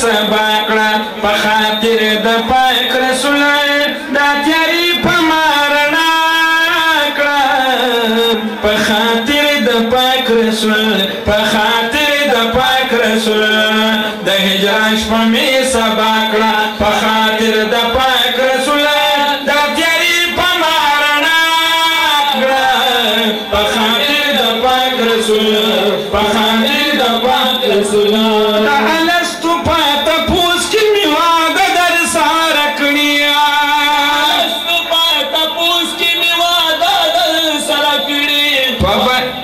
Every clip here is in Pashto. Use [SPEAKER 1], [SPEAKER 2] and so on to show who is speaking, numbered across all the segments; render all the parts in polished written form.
[SPEAKER 1] سبا کړه په خاطر د پاک رسول دا تیاری په ما رڼا کړه په خاطر د پاک رسول په خاطر د پاک رسول د هجران شپه مې سبا کړه په خاطر د پاک رسول دا تیاری په ما رڼا کړه په خاطر د پاک رسول په خاطر د پاک رسول دا الستو پاته پوس کې می واده در سره کړی الستو پاته پوس کې می واده در سره کړی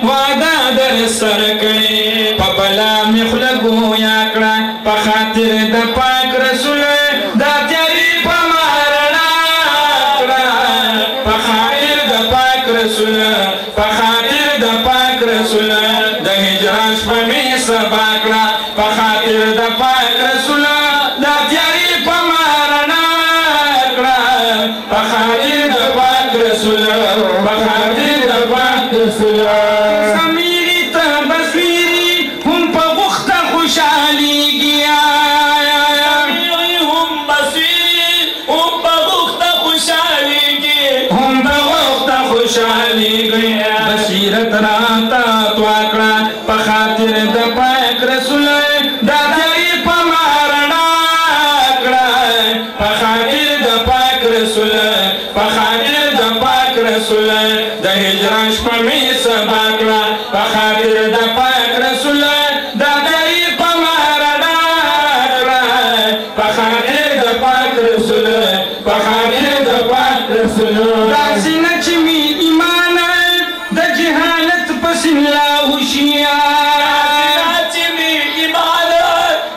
[SPEAKER 1] واده در سره کړی په بلا می خوله ګویا کړه په خاطر د پاک رسول دا تیاری په ما رڼا کړه په خاطر د پاک رسول په خاطر د پاک رسول د هجران شپه مې سبا کړه په خاطر د پاک رسول دا تیاری په ما رڼا کړه په خاطر د پاک رسول په خاطر د پاک رسول سمیری ته بصیری هم په وخته خوشحالیږي هم بصیری هم په وخته خوشحالیږي هم په وخته خوشحالیږي بصیرت راته توا کړه په خاطر د پاک رسول دا تیاری په ما رڼا کړه په خاطر د پاک رسول په خاطر د پاک رسول د هجران شپه مې سبا کړه په خاطر د پاک رسول دا تیاری په ما رڼا کړه په خاطر د پاک رسول په خاطر د پاک رسول داسې نه چې مې ایمان د جهالت پس لا هوښیار چې مې ایمان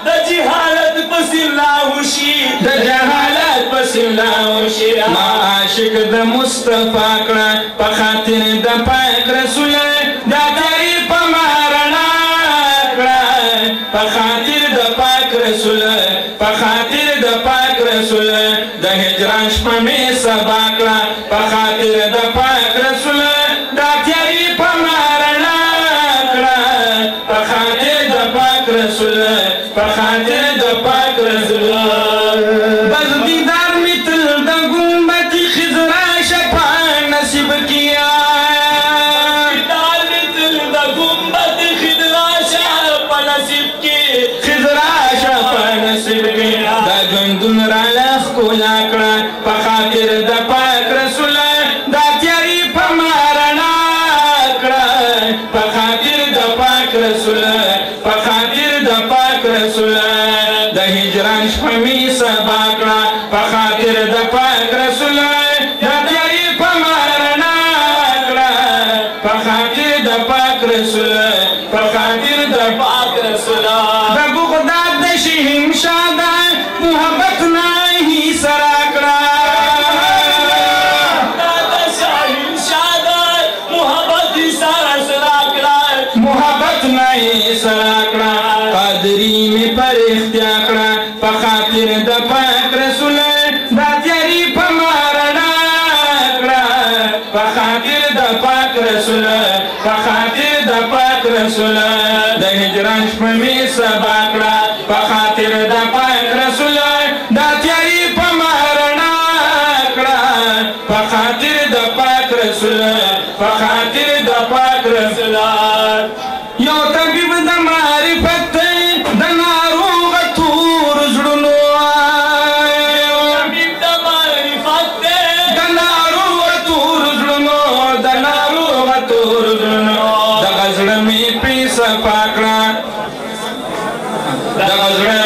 [SPEAKER 1] د جهالت پس لا هوښیار د جهالت پس لا هوښیار ما عاشق د مصطفی کړه په خاطر د پاک رسول دا تیاری په ما رڼا کړه په خاطر د پاک رسول په خاطر د پاک رسول د هجران شپه مې سبا کړه په خاطر د پاک رسول دا تیاری په ما رڼا کړه په خاطر د پاک رسول په خاطر د پاک رسول بس دیدار می تل د ګمبد خضرا شپه نصیب کیا دیدار می تل د ګمبد خضرا شپه نصیب کی خضرا شپه نصیب کیا دا ژوندون را لخ کولا کړه په خاطر د پاک رسول دا تیاری په ما رڼا کړه په خاطر د پاک رسول په خاطر د پاک رسول د هجران شپه مې سبا کړه په خاطر د پاک رسول دا تیاری په ما رڼا کړه په خاطر د پاک رسول په خاطر د پاک رسول د بغداد د شهنشاه د محبت نه هی سره کړه د شهنشاه د محبت سره کړه محبت نه هی سره کړه قادری می پر اختیار کړه په خاطر د پاک رسول دا تیاری په ما رڼا کړه په خاطر د پاک رسول په خاطر د پاک رسول د هجران شپه مې سبا کړه په خاطر د پاک رسول دا تیاری په ما رڼا کړه په خاطر د پاک رسول په خاطر د پاک رسول یو طبیب د معرفت د ناروغ تور زړونو طبیب د معرفت د ناروغ تور زړونو د ناروغ تور زړونو دغه زړه مې پې صفا کړه دغه زړه